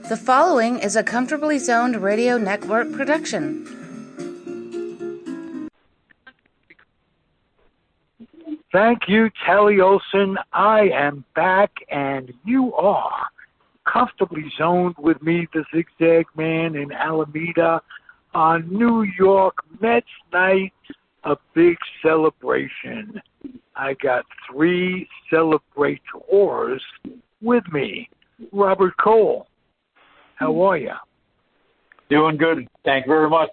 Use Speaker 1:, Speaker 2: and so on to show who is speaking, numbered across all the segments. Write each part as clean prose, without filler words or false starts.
Speaker 1: The following is a Comfortably Zoned Radio Network production.
Speaker 2: Thank you, Telly Olson. I am back, and you are comfortably zoned with me, the Zig Zag Man in Alameda, on New York Mets night, a big celebration. I got three celebrators with me. Robert Cole, how are you?
Speaker 3: Doing good. Thank you very much.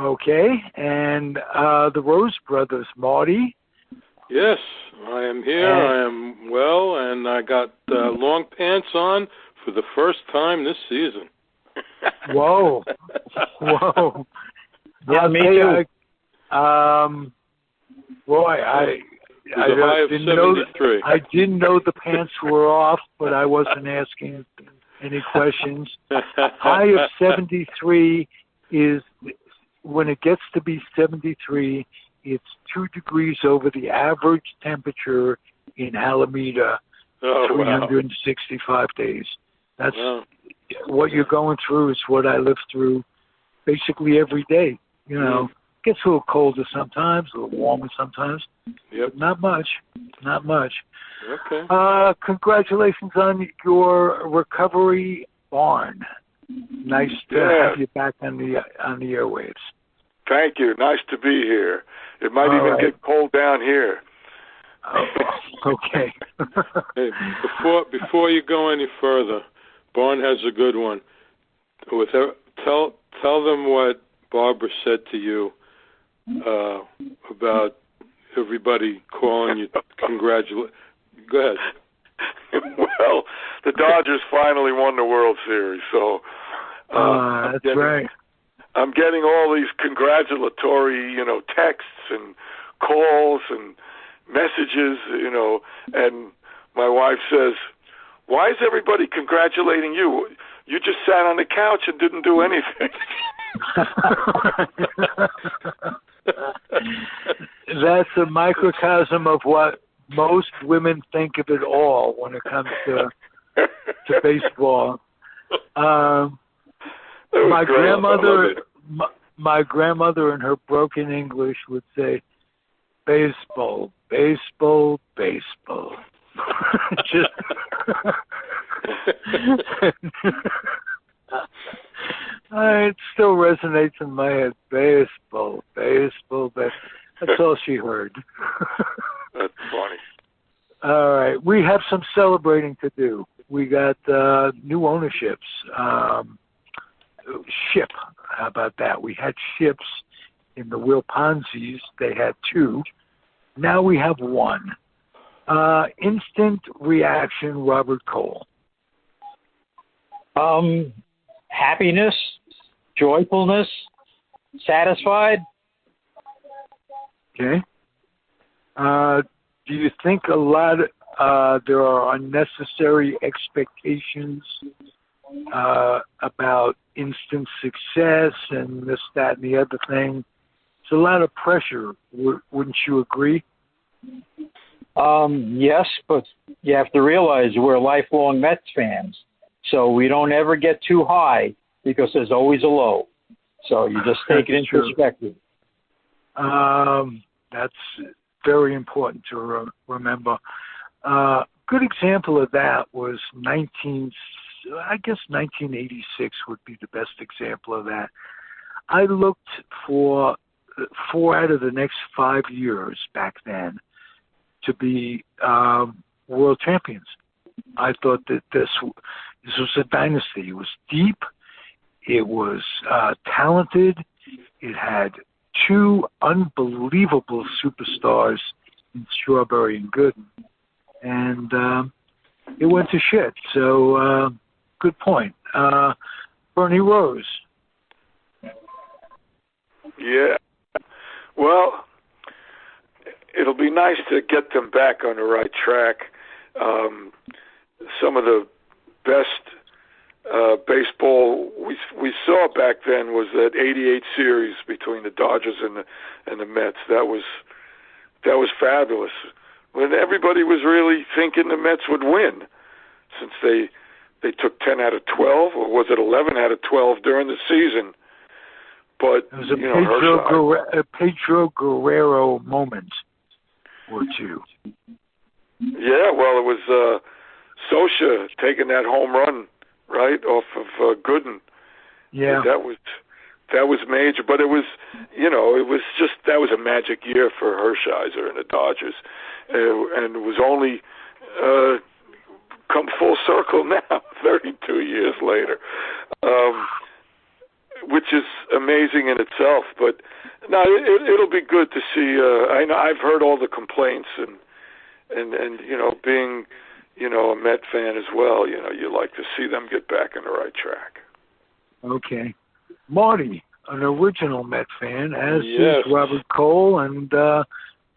Speaker 2: Okay, and the Rose Brothers, Marty.
Speaker 4: Yes, I am here. I am well, and I got long pants on for the first time this season.
Speaker 2: Whoa. Whoa.
Speaker 3: Yeah, me too.
Speaker 2: Boy, I didn't know the pants were off, but I wasn't asking any questions. High of 73 is, when it gets to be 73, it's 2 degrees over the average temperature in Alameda, 365 days. That's what you're going through is what I live through basically every day. You know, it gets a little colder sometimes, a little warmer sometimes.
Speaker 4: Yep.
Speaker 2: Not much. Not much.
Speaker 4: Okay.
Speaker 2: Congratulations on your recovery, Barn. Nice to have you back on the airwaves.
Speaker 5: Thank you. Nice to be here. It might get cold down here.
Speaker 2: Oh, okay.
Speaker 4: Hey, before you go any further, Barn has a good one. Tell them what Barbara said to you about everybody calling you congratulate. Go ahead.
Speaker 5: Well, the Dodgers finally won the World Series, so
Speaker 2: that's right.
Speaker 5: I'm getting all these congratulatory, texts and calls and messages, and my wife says, "Why is everybody congratulating you? You just sat on the couch and didn't do anything."
Speaker 2: That's a microcosm of what most women think of it all when it comes to baseball. My grandmother in her broken English would say, "Baseball, baseball, baseball." Just it still resonates in my head. Baseball, baseball, baseball. That's all she heard.
Speaker 5: That's funny.
Speaker 2: All right, we have some celebrating to do. We got new ownerships. Ship, how about that? We had ships in the Will Ponzi's. They had 2. Now we have 1. Instant reaction, Robert Cole.
Speaker 3: Happiness, joyfulness, satisfied.
Speaker 2: Okay. Do you think a lot there are unnecessary expectations about instant success and this, that, and the other thing? It's a lot of pressure. Wouldn't you agree?
Speaker 3: Yes, but you have to realize we're lifelong Mets fans, so we don't ever get too high because there's always a low. So you just take it into perspective.
Speaker 2: That's very important to remember. Good example of that was 1986 would be the best example of that. I looked for 4 out of the next 5 years back then to be world champions. I thought that this was a dynasty. It was deep. It was talented. It had 2 unbelievable superstars in Strawberry and Gooden. And it went to shit. So, good point. Bernie Rose.
Speaker 5: Yeah. Well, it'll be nice to get them back on the right track. Some of the best baseball we saw back then was that '88 series between the Dodgers and the Mets. That was fabulous. When everybody was really thinking the Mets would win, since they they took 10 out of 12, or was it 11 out of 12 during the season? But
Speaker 2: it was a Pedro Guerrero moment or two.
Speaker 5: Yeah, well, it was Socha taking that home run right off of Gooden.
Speaker 2: Yeah,
Speaker 5: that was major. But it was, that was a magic year for Hershiser and the Dodgers, and it was only come full circle now, 32 years later, which is amazing in itself. But no, it'll be good to see. I know I've heard all the complaints and being a Met fan as well. You like to see them get back on the right track.
Speaker 2: Okay, Marty, an original Met fan, as
Speaker 4: yes.
Speaker 2: is Robert Cole, and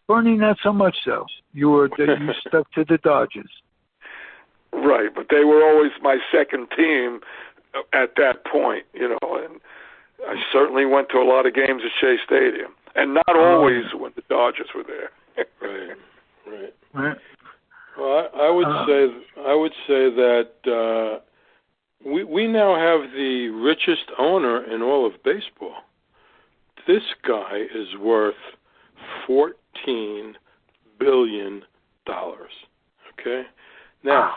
Speaker 2: Bernie not so much so. You stuck to the Dodgers.
Speaker 5: Right, but they were always my second team at that point, and I certainly went to a lot of games at Shea Stadium, and not always when the Dodgers were there.
Speaker 4: Right. Well, I would say that we now have the richest owner in all of baseball. This guy is worth $14 billion. Okay. Now,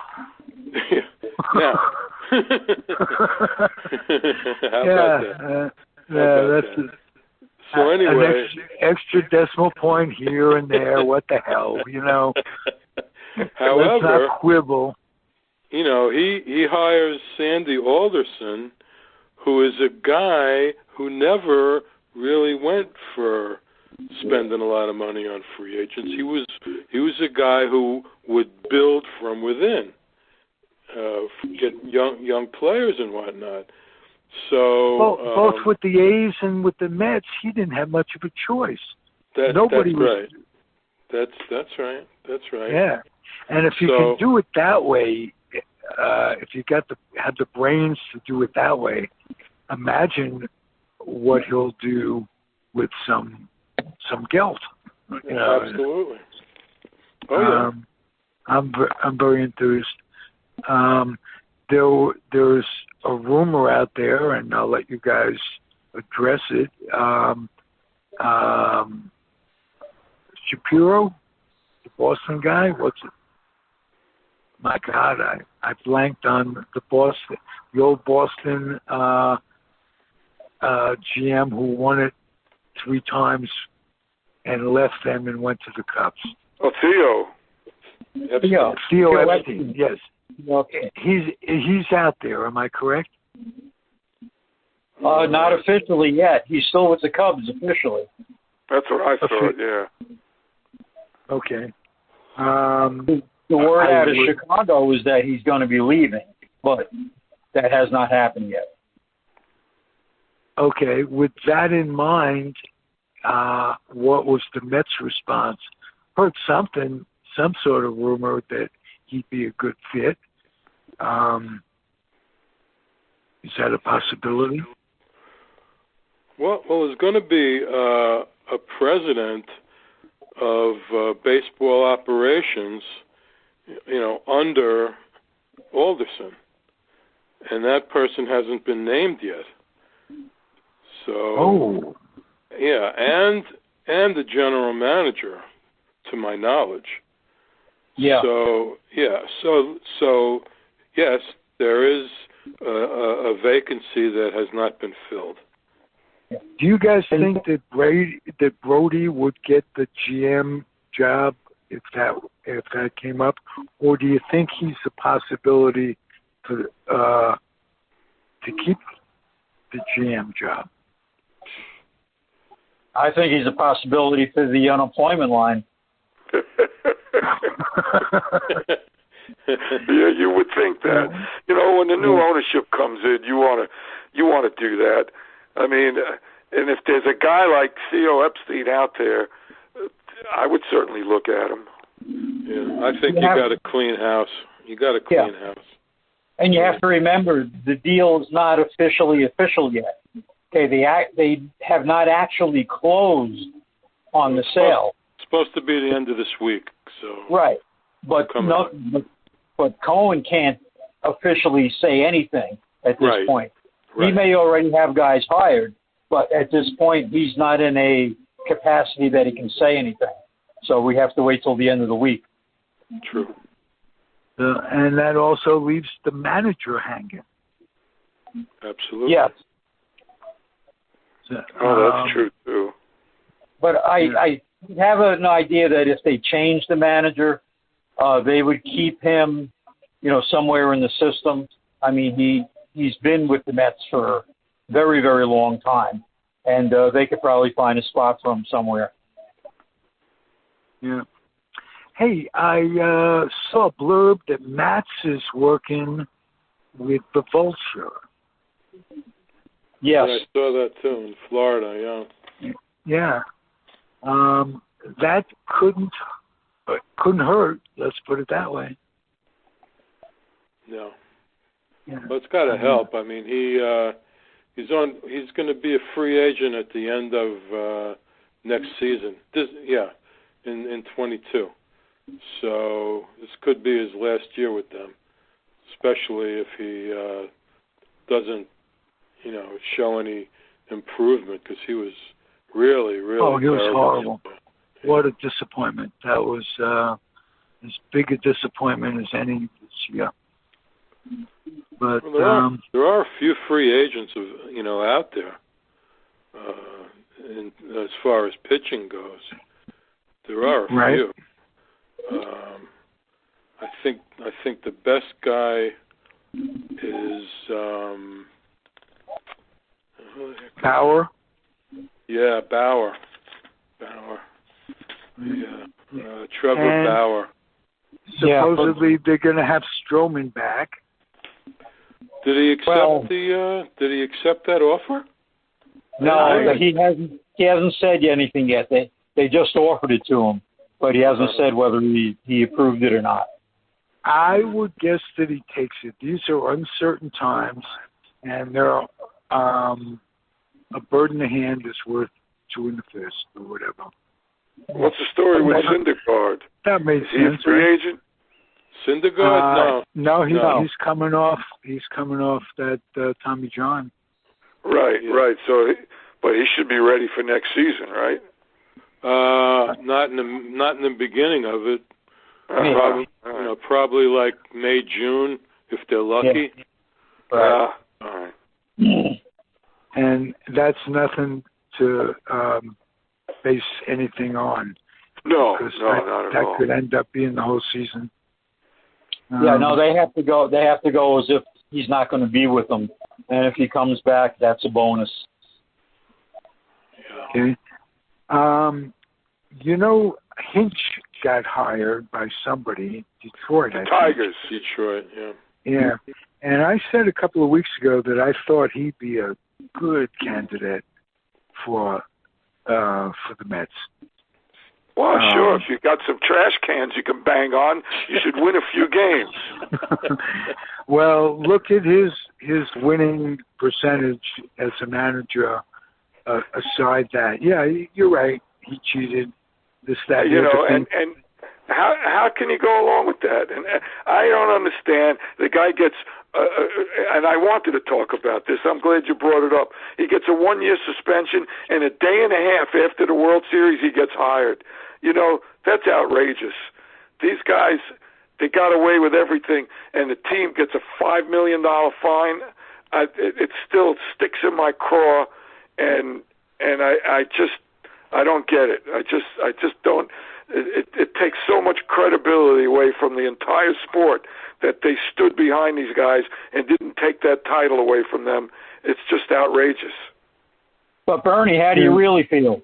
Speaker 4: how about that?
Speaker 2: That's
Speaker 4: so anyway,
Speaker 2: an extra decimal point here and there. What the hell,
Speaker 4: However,
Speaker 2: let's not quibble.
Speaker 4: He hires Sandy Alderson, who is a guy who never really went for spending a lot of money on free agents. He was a guy who would build from within, get young players and whatnot. So
Speaker 2: both with the A's and with the Mets, he didn't have much of a choice. Nobody
Speaker 4: that's
Speaker 2: was.
Speaker 4: Right. That's right.
Speaker 2: Yeah, and if you can do it that way, if you have the brains to do it that way, imagine what he'll do with some gelt.
Speaker 4: Absolutely. Oh yeah.
Speaker 2: I'm very enthused. There's a rumor out there, and I'll let you guys address it. Shapiro, the Boston guy. What's it? My God, I blanked on the old Boston GM who won it 3 times and left them and went to the Cubs.
Speaker 5: Oh, Theo
Speaker 2: Epstein. Yes.
Speaker 3: Okay.
Speaker 2: He's out there. Am I correct?
Speaker 3: Not officially yet. He's still with the Cubs officially.
Speaker 5: That's what I thought. Yeah.
Speaker 2: Okay.
Speaker 3: The word out of Chicago is that he's going to be leaving, but that has not happened yet.
Speaker 2: Okay. With that in mind, what was the Mets' response? Heard some sort of rumor that he'd be a good fit. Is that a possibility?
Speaker 4: Well, there's going to be a president of baseball operations, under Alderson, and that person hasn't been named yet. So, yeah, and the general manager, to my knowledge.
Speaker 3: Yeah.
Speaker 4: So yes, there is a vacancy that has not been filled.
Speaker 2: Do you guys think that Brody would get the GM job if that came up, or do you think he's a possibility to keep the GM job?
Speaker 3: I think he's a possibility for the unemployment line.
Speaker 5: Yeah, you would think that. When the new ownership comes in, you want to do that. I mean, and if there's a guy like Theo Epstein out there, I would certainly look at him.
Speaker 4: Yeah, I think you got a clean house. You got a clean house. And
Speaker 3: you have to remember, the deal is not officially official yet. Okay, they have not actually closed on the sale.
Speaker 4: It's supposed to be the end of this week. So
Speaker 3: right, but Cohen can't officially say anything at this point.
Speaker 4: Right.
Speaker 3: He may already have guys hired, but at this point, he's not in a capacity that he can say anything. So we have to wait till the end of the week.
Speaker 4: True.
Speaker 2: And that also leaves the manager hanging.
Speaker 4: Absolutely.
Speaker 3: Yes.
Speaker 2: So,
Speaker 5: that's true too.
Speaker 3: But I have an idea that if they change the manager, they would keep him, somewhere in the system. I mean, he's been with the Mets for a very, very long time, and they could probably find a spot for him somewhere.
Speaker 2: Yeah. Hey, I saw a blurb that Mats is working with the Vulture.
Speaker 3: Yes.
Speaker 4: I saw that too in Florida,
Speaker 2: Yeah. That couldn't hurt, let's put it that way.
Speaker 4: No.
Speaker 2: Yeah.
Speaker 4: But it's got to help. I mean, he's going to be a free agent at the end of next season. In 22. So this could be his last year with them, especially if he doesn't, show any improvement, because he was really, really.
Speaker 2: Oh, he was
Speaker 4: terrible.
Speaker 2: horrible. What a disappointment! That was as big a disappointment as any this year. But
Speaker 4: there are a few free agents out there. As far as pitching goes, there are a few. I think the best guy is
Speaker 2: Bauer.
Speaker 4: Yeah, Bauer. Trevor Bauer.
Speaker 2: Supposedly they're going to have Stroman back.
Speaker 4: Did he accept Did he accept that offer?
Speaker 3: No, he hasn't said anything yet. They just offered it to him, but he hasn't said whether he approved it or not.
Speaker 2: I would guess that he takes it. These are uncertain times, and they're a bird in the hand is worth two in the fist, or whatever.
Speaker 5: What's the story with Syndergaard?
Speaker 2: That made
Speaker 5: sense. Is he a free agent?
Speaker 4: Syndergaard?
Speaker 2: No, he's coming off. He's coming off that Tommy John.
Speaker 5: Right. So, but he should be ready for next season, right?
Speaker 4: Not in the beginning of it. Probably like May, June, if they're lucky.
Speaker 3: Yeah.
Speaker 5: All right.
Speaker 2: And that's nothing to base anything on.
Speaker 5: No,
Speaker 2: because
Speaker 5: not at all.
Speaker 2: That could end up being the whole season.
Speaker 3: They have to go. They have to go as if he's not going to be with them, and if he comes back, that's a bonus.
Speaker 2: Okay. Hinch got hired by somebody, Detroit.
Speaker 5: The Tigers.
Speaker 4: Detroit, yeah.
Speaker 2: Yeah, and I said a couple of weeks ago that I thought he'd be a good candidate for the Mets.
Speaker 5: Well, sure. If you got some trash cans you can bang on, you should win a few games.
Speaker 2: Well, look at his winning percentage as a manager. Aside that, yeah, you're right. He cheated. This, that,
Speaker 5: and how can you go along with that? And I don't understand. The guy gets, and I wanted to talk about this. I'm glad you brought it up. He gets a 1-year suspension, and a day and a half after the World Series, he gets hired. That's outrageous. These guys, they got away with everything, and the team gets a $5 million fine. It still sticks in my craw, and I don't get it. I just don't. It takes so much credibility away from the entire sport that they stood behind these guys and didn't take that title away from them. It's just outrageous.
Speaker 3: But Bernie, how do you really feel?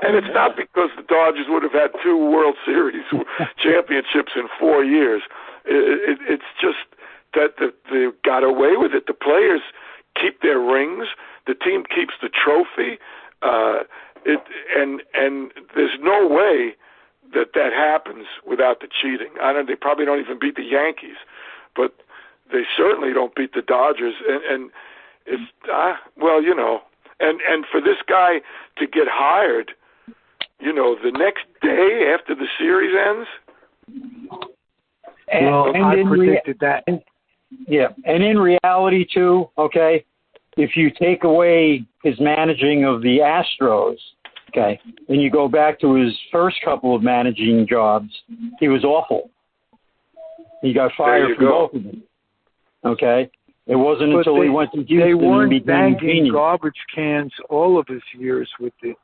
Speaker 5: And it's not because the Dodgers would have had 2 World Series championships in 4 years. It's just that they got away with it. The players keep their rings. The team keeps the trophy. And there's no way that happens without the cheating. They probably don't even beat the Yankees, but they certainly don't beat the Dodgers. And it's and for this guy to get hired, the next day after the series ends,
Speaker 2: And I predicted that.
Speaker 3: Yeah, and in reality too, okay, if you take away his managing of the Astros, okay, and you go back to his first couple of managing jobs, he was awful. He got fired from both of them. Okay, it wasn't until he went to Houston.
Speaker 2: They weren't
Speaker 3: and became
Speaker 2: banging garbage cans all of his years with the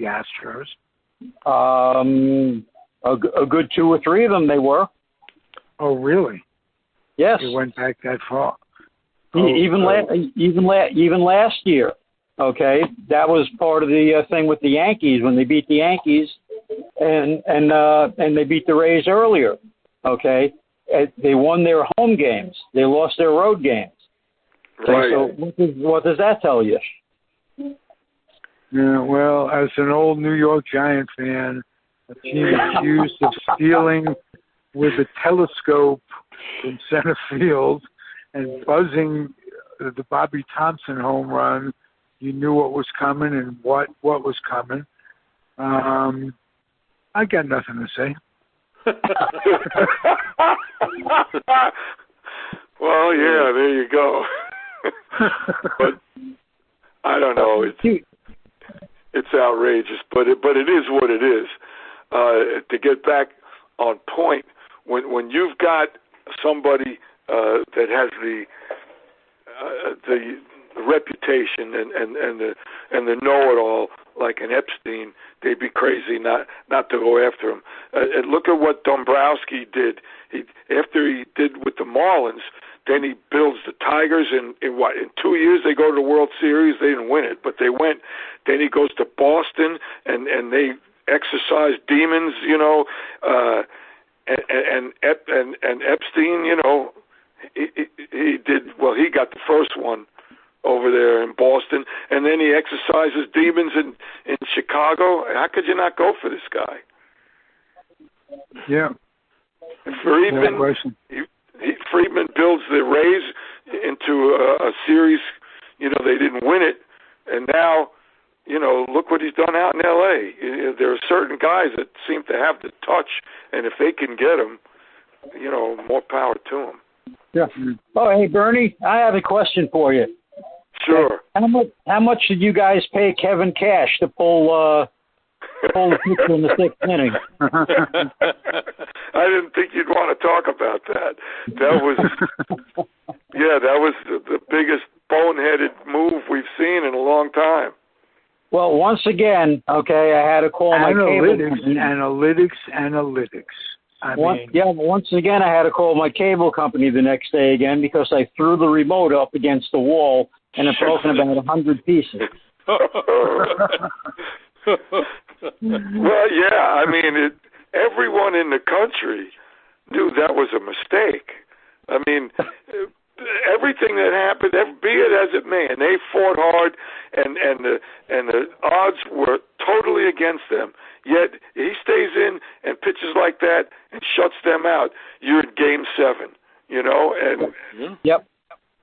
Speaker 2: Astros.
Speaker 3: A good 2 or 3 of them they were.
Speaker 2: Oh, really?
Speaker 3: Yes.
Speaker 2: It went back that far.
Speaker 3: Even last year, okay, that was part of the thing with the Yankees when they beat the Yankees, and they beat the Rays earlier. Okay, they won their home games, they lost their road games.
Speaker 5: Right.
Speaker 3: So what does that tell you?
Speaker 2: Yeah, well, as an old New York Giant fan, a team accused of stealing with a telescope in center field and buzzing the Bobby Thompson home run, you knew what was coming and what was coming. I got nothing to say.
Speaker 5: Well, yeah, there you go. But I don't know. It's outrageous, but it is what it is. To get back on point, when you've got somebody that has the reputation and the know-it-all like an Epstein, they'd be crazy not to go after him. And look at what Dombrowski did. After he did with the Marlins, then he builds the Tigers, and in 2 years they go to the World Series. They didn't win it, but they went. Then he goes to Boston, and they exorcise demons, you know. And Epstein, you know, he did well. He got the first one over there in Boston, and then he exorcises demons in Chicago. How could you not go for this guy?
Speaker 2: Yeah.
Speaker 5: Friedman builds the Rays into a series. You know, they didn't win it, and now, you know, look what he's done out in L.A. There are certain guys that seem to have the touch, and if they can get him, you know, more power to them.
Speaker 3: Yeah. Oh, hey, Bernie, I have a question for you.
Speaker 5: Sure.
Speaker 3: How much did you guys pay Kevin Cash to pull the pitcher in the 6th inning?
Speaker 5: I didn't think you'd want to talk about that. That was, that was the biggest boneheaded move we've seen in a long time.
Speaker 3: Well, once again, okay, I had to call my cable company.
Speaker 2: Analytics.
Speaker 3: Once again, I had to call my cable company the next day again because I threw the remote up against the wall and it broke in about 100 pieces.
Speaker 5: Well, yeah, I mean, everyone in the country knew that was a mistake. I mean, everything that happened, be it as it may, and they fought hard, and the odds were totally against them. Yet he stays in and pitches like that and shuts them out. You're in Game 7, you know, and
Speaker 3: yep.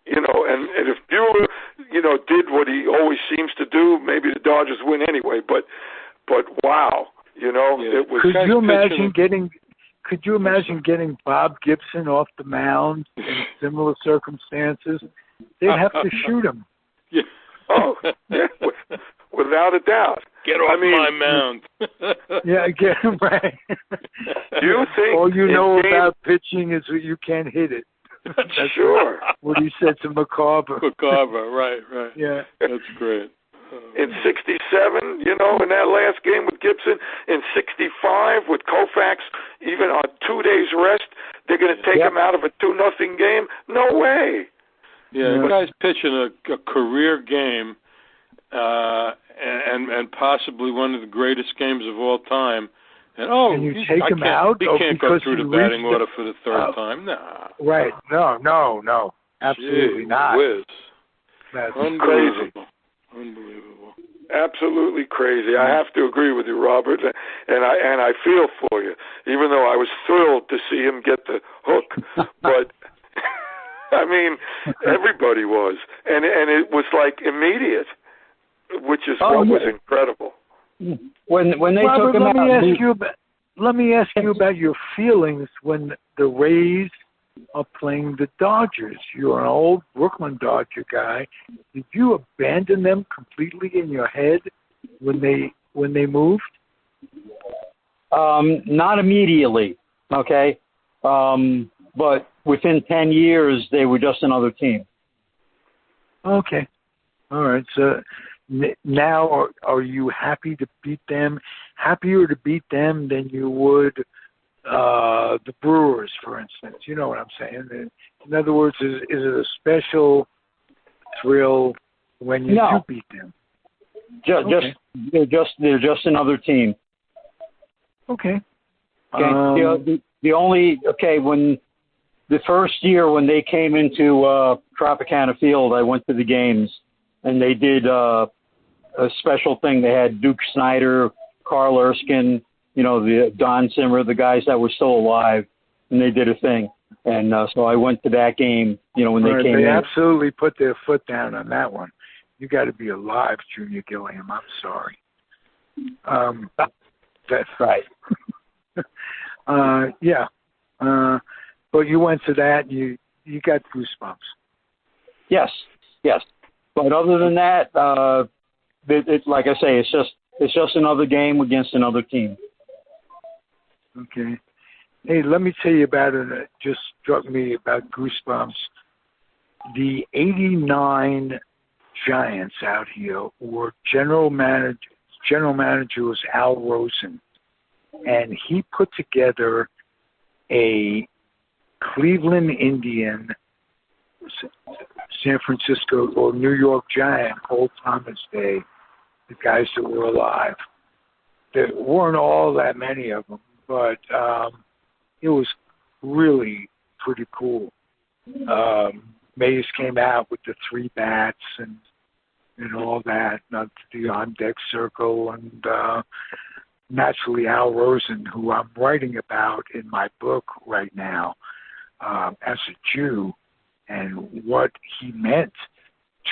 Speaker 5: You know, and if Bueller, you know, did what he always seems to do, maybe the Dodgers win anyway. But wow, you know, it was.
Speaker 2: Could you imagine getting Bob Gibson off the mound in similar circumstances? They'd have to shoot him.
Speaker 4: Yeah.
Speaker 5: Oh, yeah, without a doubt.
Speaker 4: Get off my mound.
Speaker 2: Yeah, get him right.
Speaker 5: Do you think
Speaker 2: all you know about pitching is that you can't hit it?
Speaker 5: That's sure.
Speaker 2: What he said to McCarver.
Speaker 4: Right.
Speaker 2: Yeah.
Speaker 4: That's great.
Speaker 5: In 67, you know, in that last game with Gibson, in 65 with Koufax, even on 2 days rest, they're going to take him out of a 2-0 game? No way.
Speaker 4: Yeah, the guy's pitching a career game, and possibly one of the greatest games of all time. And
Speaker 2: you take him out?
Speaker 4: He can't go through the batting order for the third time. Nah.
Speaker 2: Right. No. Absolutely not.
Speaker 4: Whiz.
Speaker 2: That's
Speaker 5: crazy.
Speaker 4: Unbelievable.
Speaker 5: Absolutely crazy. I have to agree with you, Robert, and I feel for you, even though I was thrilled to see him get the hook. But I mean, everybody was, and it was like immediate, which is what was incredible.
Speaker 3: When they
Speaker 2: Robert,
Speaker 3: took him out,
Speaker 2: let me ask you about your feelings when the Rays are playing the Dodgers. You're an old Brooklyn Dodger guy. Did you abandon them completely in your head when they moved?
Speaker 3: Not immediately, okay? But within 10 years, they were just another team.
Speaker 2: Okay. All right. So now are you happy to beat them? Happier to beat them than you would the Brewers, for instance? You know what I'm saying? In other words, is it a special thrill when you do beat them?
Speaker 3: They're just another team.
Speaker 2: Okay.
Speaker 3: When the first year when they came into Tropicana Field, I went to the games, and they did a special thing. They had Duke Snyder, Carl Erskine, the Don Zimmer, the guys that were still alive, and they did a thing. And so I went to that game, when they came in.
Speaker 2: They absolutely put their foot down on that one. You got to be alive, Junior Gilliam. I'm sorry. That's
Speaker 3: right.
Speaker 2: Yeah. But you went to that, and you got goosebumps. Yes.
Speaker 3: But other than that, like I say, it's just another game against another team.
Speaker 2: Okay. Hey, let me tell you about it. It just struck me about goosebumps. The '89 Giants out here were general manager was Al Rosen, and he put together a Cleveland Indian, San Francisco or New York Giant, Old Thomas Day, the guys that were alive. There weren't all that many of them, but it was really pretty cool. Mays came out with the 3 bats and all that, not the on-deck circle, and naturally Al Rosen, who I'm writing about in my book right now, as a Jew, and what he meant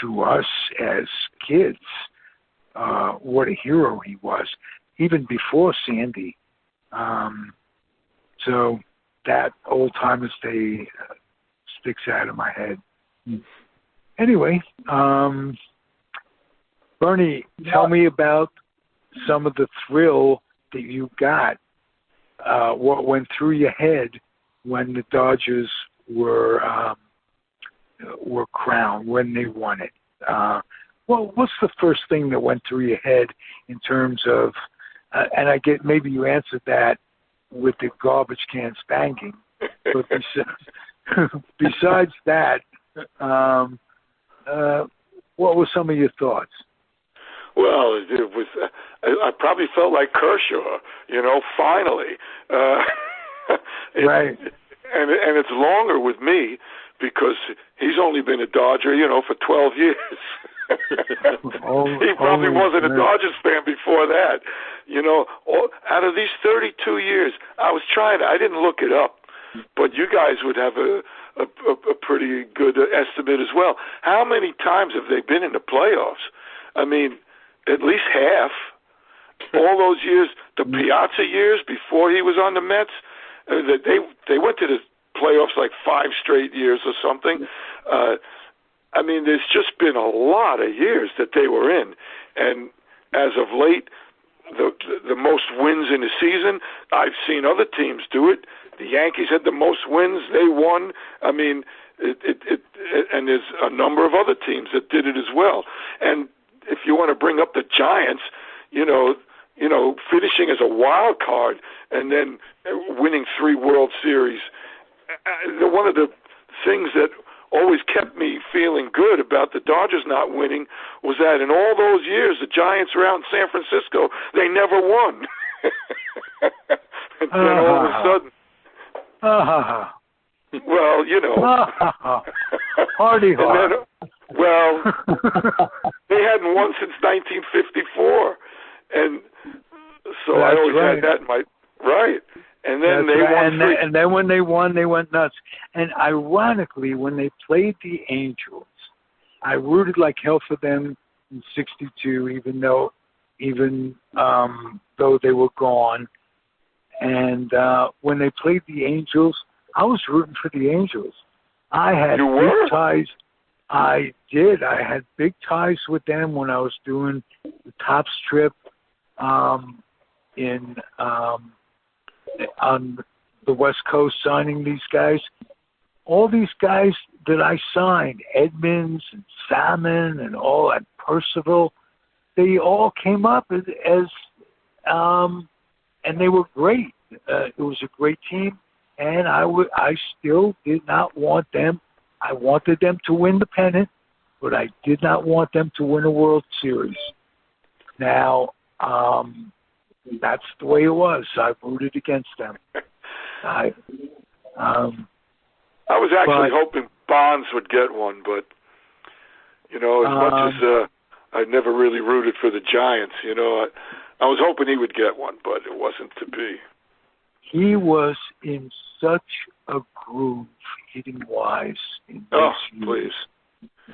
Speaker 2: to us as kids, what a hero he was, even before Sandy. So that Old Timers Day sticks out of my head. Anyway, Bernie, tell me about some of the thrill that you got. What went through your head when the Dodgers were crowned, when they won it? What's the first thing that went through your head in terms of, and I get maybe you answered that with the garbage can spanking, but besides that, what were some of your thoughts?
Speaker 5: Well, it was. I probably felt like Kershaw, finally.
Speaker 2: Right.
Speaker 5: And it's longer with me because he's only been a Dodger, for 12 years. He probably wasn't a Dodgers fan before that. Out of these 32 years, I didn't look it up, but you guys would have a pretty good estimate as well. How many times have they been in the playoffs? I mean, at least half. All those years, the Piazza years before he was on the Mets, they went to the playoffs like 5 straight years or something. I mean, there's just been a lot of years that they were in. And as of late, the most wins in a season, I've seen other teams do it. The Yankees had the most wins. They won. I mean, and there's a number of other teams that did it as well. And if you want to bring up the Giants, finishing as a wild card and then winning 3 World Series, one of the things that always kept me feeling good about the Dodgers not winning was that in all those years the Giants were out in San Francisco, they never won. And then all of a sudden, well,
Speaker 2: hardy hard.
Speaker 5: Well, they hadn't won since 1954, and so
Speaker 2: That's
Speaker 5: I always
Speaker 2: right.
Speaker 5: had that in my right. And then
Speaker 2: That's
Speaker 5: they
Speaker 2: right.
Speaker 5: won.
Speaker 2: And then when they won, they went nuts. And ironically, when they played the Angels, I rooted like hell for them in '62, even though they were gone. And when they played the Angels, I was rooting for the Angels. I had
Speaker 5: You were?
Speaker 2: big ties. I did. I had big ties with them when I was doing the top strip in on the West Coast, signing these guys. All these guys that I signed, Edmonds and Salmon and all at Percival, they all came up as and they were great. It was a great team, and I still did not want them. I wanted them to win the pennant, but I did not want them to win a World Series. Now, that's the way it was. I rooted against them. I
Speaker 5: was actually hoping Bonds would get one, but, as much as I never really rooted for the Giants, I was hoping he would get one, but it wasn't to be.
Speaker 2: He was in such a groove, hitting-wise, in these years,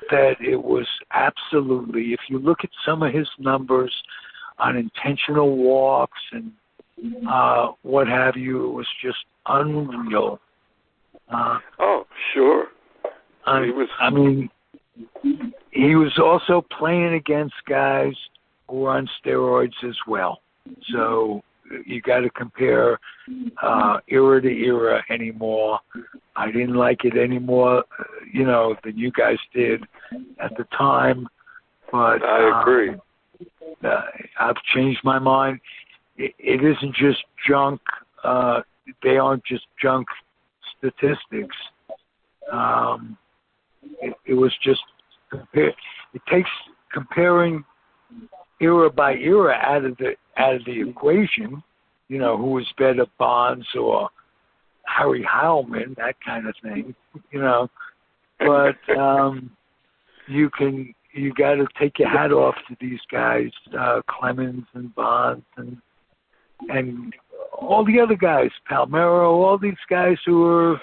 Speaker 2: that it was absolutely, if you look at some of his numbers on intentional walks and what have you, it was just unreal.
Speaker 5: Sure.
Speaker 2: He was also playing against guys who were on steroids as well. So you got to compare era to era anymore. I didn't like it anymore, than you guys did at the time. But
Speaker 5: I agree.
Speaker 2: I've changed my mind. It isn't just junk. They aren't just junk statistics. It was just it takes comparing era by era out of the equation. Who was better, Bonds or Harry Heilman, that kind of thing. But you got to take your hat off to these guys, Clemens and Bonds and all the other guys, Palmeiro, all these guys who were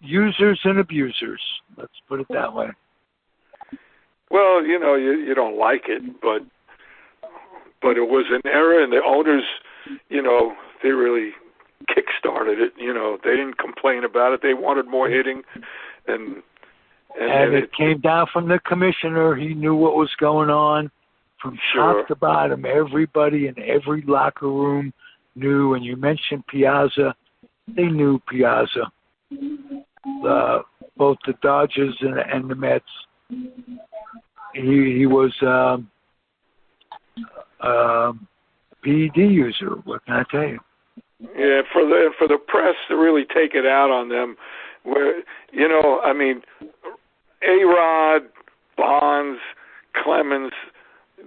Speaker 2: users and abusers. Let's put it that way.
Speaker 5: Well, you don't like it, but it was an era, and the owners, they really kick-started it. They didn't complain about it. They wanted more hitting, and
Speaker 2: it came down from the commissioner. He knew what was going on from top to bottom. Everybody in every locker room knew. And you mentioned Piazza. They knew Piazza. Both the Dodgers and the Mets. He was PED user. What can I tell you?
Speaker 5: Yeah, for the press to really take it out on them, where A-Rod, Bonds, Clemens,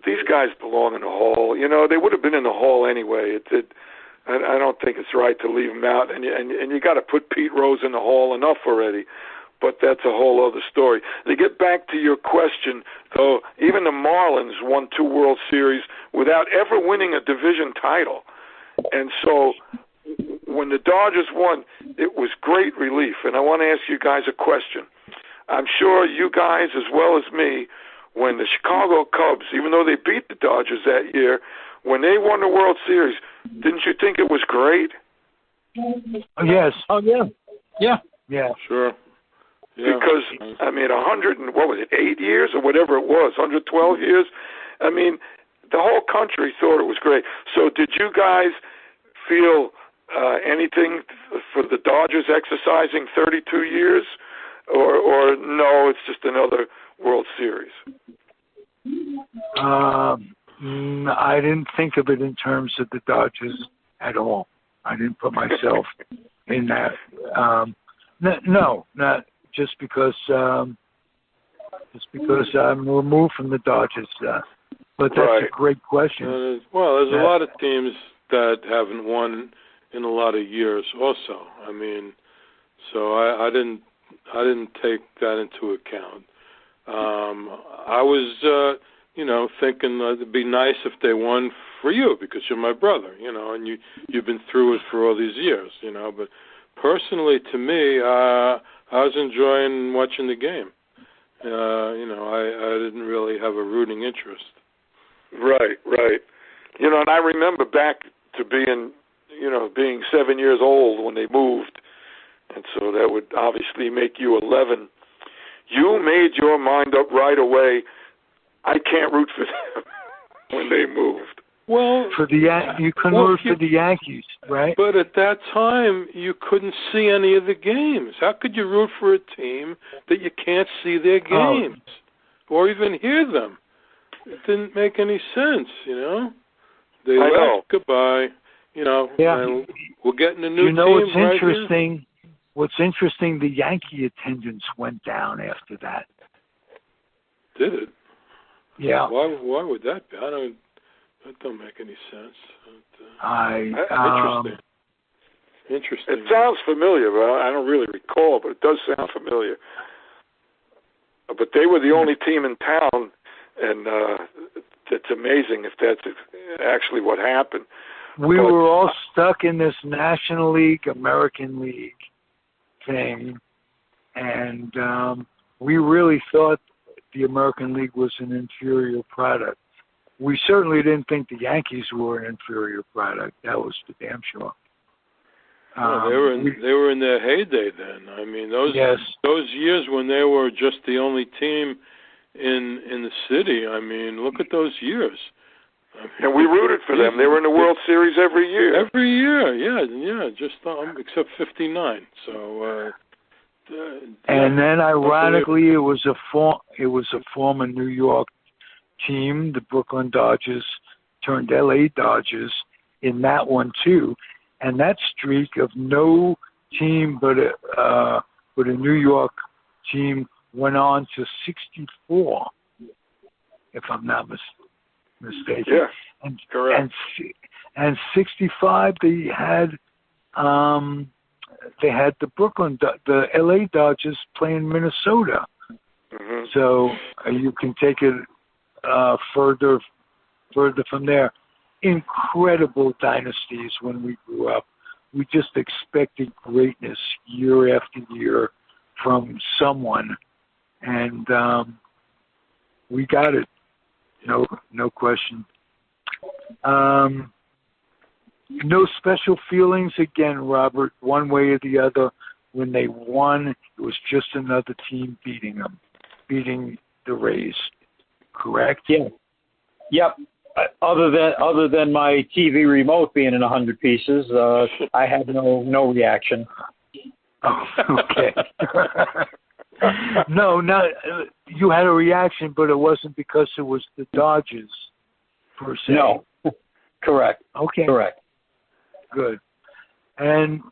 Speaker 5: these guys belong in the Hall. They would have been in the Hall anyway. I don't think it's right to leave them out, and you got to put Pete Rose in the Hall enough already. But that's a whole other story. To get back to your question, though, even the Marlins won 2 World Series without ever winning a division title. And so when the Dodgers won, it was great relief. And I want to ask you guys a question. I'm sure you guys, as well as me, when the Chicago Cubs, even though they beat the Dodgers that year, when they won the World Series, didn't you think it was great?
Speaker 2: Yes.
Speaker 3: Oh, yeah. Yeah.
Speaker 2: Yeah.
Speaker 4: Sure. Yeah.
Speaker 5: Because, 8 years or whatever it was, 112 years? The whole country thought it was great. So did you guys feel anything for the Dodgers exercising 32 years? Or no, it's just another World Series?
Speaker 2: I didn't think of it in terms of the Dodgers at all. I didn't put myself in that. No, not just because I'm removed from the Dodgers. But that's a great question.
Speaker 4: There's a lot of teams that haven't won in a lot of years also. So I didn't take that into account. I was, thinking it'd be nice if they won for you because you're my brother, and you've been through it for all these years, But personally, to me, I was enjoying watching the game. I didn't really have a rooting interest.
Speaker 5: Right. You know, and I remember back to being 7 years old when they moved, and so that would obviously make you 11. You made your mind up right away. I can't root for them when they moved.
Speaker 4: Well,
Speaker 2: you couldn't root for the Yankees, right?
Speaker 4: But at that time, you couldn't see any of the games. How could you root for a team that you can't see their games or even hear them? It didn't make any sense, you know. They left. Goodbye. You know, and we're getting a new team.
Speaker 2: What's
Speaker 4: right
Speaker 2: interesting?
Speaker 4: Here.
Speaker 2: What's interesting? The Yankee attendance went down after that.
Speaker 4: Did it?
Speaker 2: Yeah.
Speaker 4: Why would that be? That don't make any sense. Interesting.
Speaker 5: It sounds familiar, but I don't really recall. But it does sound familiar. But they were the only team in town, and it's amazing if that's actually what happened.
Speaker 2: We were all stuck in this National League, American League thing, and we really thought the American League was an inferior product. We certainly didn't think the Yankees were an inferior product. That was for damn sure.
Speaker 4: They were in their heyday then. I mean, those years when they were just the only team in the city. I mean, look at those years. I mean,
Speaker 5: and we rooted for them. They were in the World Series every year.
Speaker 4: Every year, yeah. Just except '59. So.
Speaker 2: And then, ironically, it was a former New York team, the Brooklyn Dodgers, turned LA Dodgers in that one too, and that streak of no team but a New York team went on to 64, if I'm not mistaken.
Speaker 5: Yeah,
Speaker 2: and,
Speaker 5: correct.
Speaker 2: And 65 they had the LA Dodgers playing Minnesota.
Speaker 5: Mm-hmm.
Speaker 2: So you can take it further from there. Incredible dynasties when we grew up. We just expected greatness year after year from someone, and we got it. No question. No special feelings again, Robert, one way or the other. When they won, it was just another team beating the Rays. Correct?
Speaker 3: Yeah. Yep. Other than my TV remote being in 100 pieces, I had no reaction.
Speaker 2: Oh, okay. No, not you had a reaction, but it wasn't because it was the Dodgers per se.
Speaker 3: No. Correct.
Speaker 2: Okay.
Speaker 3: Correct.
Speaker 2: Good. And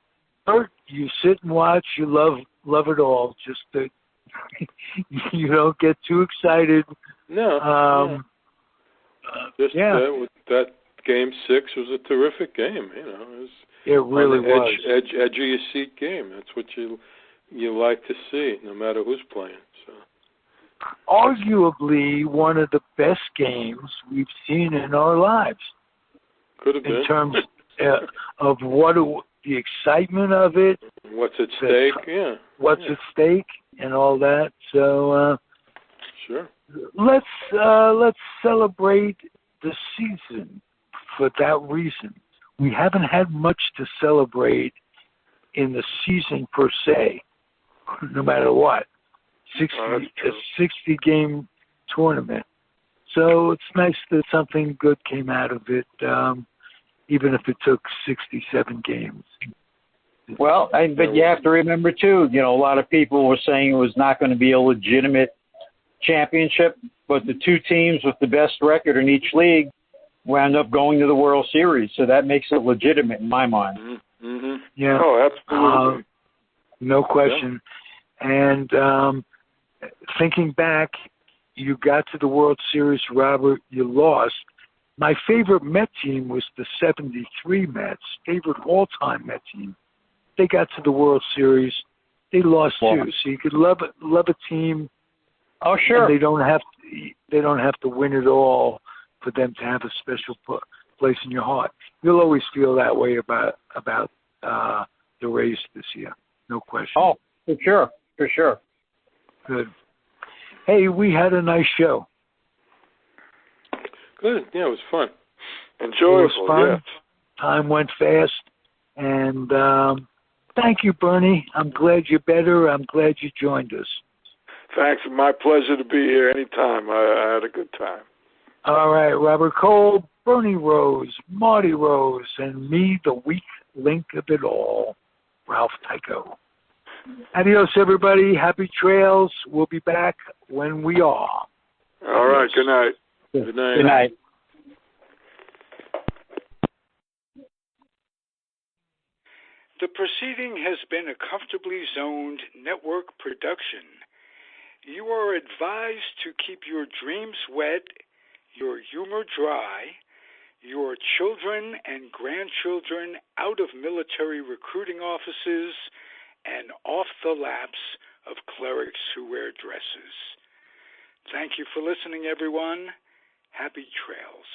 Speaker 2: Bert, you sit and watch. You love it all. Just that you don't get too excited.
Speaker 4: No. That Game 6 was a terrific game.
Speaker 2: It really was.
Speaker 4: Edge of your seat game. That's what you like to see, no matter who's playing. So.
Speaker 2: Arguably one of the best games we've seen in our lives.
Speaker 4: Could have been.
Speaker 2: In terms of the excitement of it.
Speaker 4: What's at stake?
Speaker 2: What's at stake and all that. So.
Speaker 4: Sure.
Speaker 2: Let's celebrate the season for that reason. We haven't had much to celebrate in the season per se, no matter what. 60-game tournament. So it's nice that something good came out of it, even if it took 67 games.
Speaker 3: Well, but you have to remember, too, a lot of people were saying it was not going to be a legitimate championship, but the two teams with the best record in each league wound up going to the World Series, so that makes it legitimate in my mind.
Speaker 4: Mm-hmm.
Speaker 2: Yeah.
Speaker 5: Oh, absolutely.
Speaker 2: No question. Yeah. And thinking back, you got to the World Series, Robert, you lost. My favorite Met team was the 73 Mets, favorite all-time Met team. They got to the World Series. They lost too. So you could love a team.
Speaker 3: Oh, sure.
Speaker 2: And they don't have to win it all for them to have a special place in your heart. You'll always feel that way about the Rays this year. No question.
Speaker 3: Oh, for sure.
Speaker 2: Good. Hey, we had a nice show.
Speaker 4: Good. Yeah, it was fun.
Speaker 5: Enjoyable,
Speaker 2: It was fun.
Speaker 5: yes.
Speaker 2: Time went fast. And thank you, Bernie. I'm glad you're better. I'm glad you joined us.
Speaker 5: Thanks. My pleasure to be here anytime. I had a good time.
Speaker 2: All right, Robert Cole, Bernie Rose, Marty Rose, and me, the weak link of it all, Ralph Tyko. Adios, everybody. Happy trails. We'll be back when we are.
Speaker 5: All right. Good night.
Speaker 4: Good night.
Speaker 3: Good night.
Speaker 6: The proceeding has been a Comfortably Zoned network production. You are advised to keep your dreams wet, your humor dry, your children and grandchildren out of military recruiting offices and off the laps of clerics who wear dresses. Thank you for listening, everyone. Happy trails.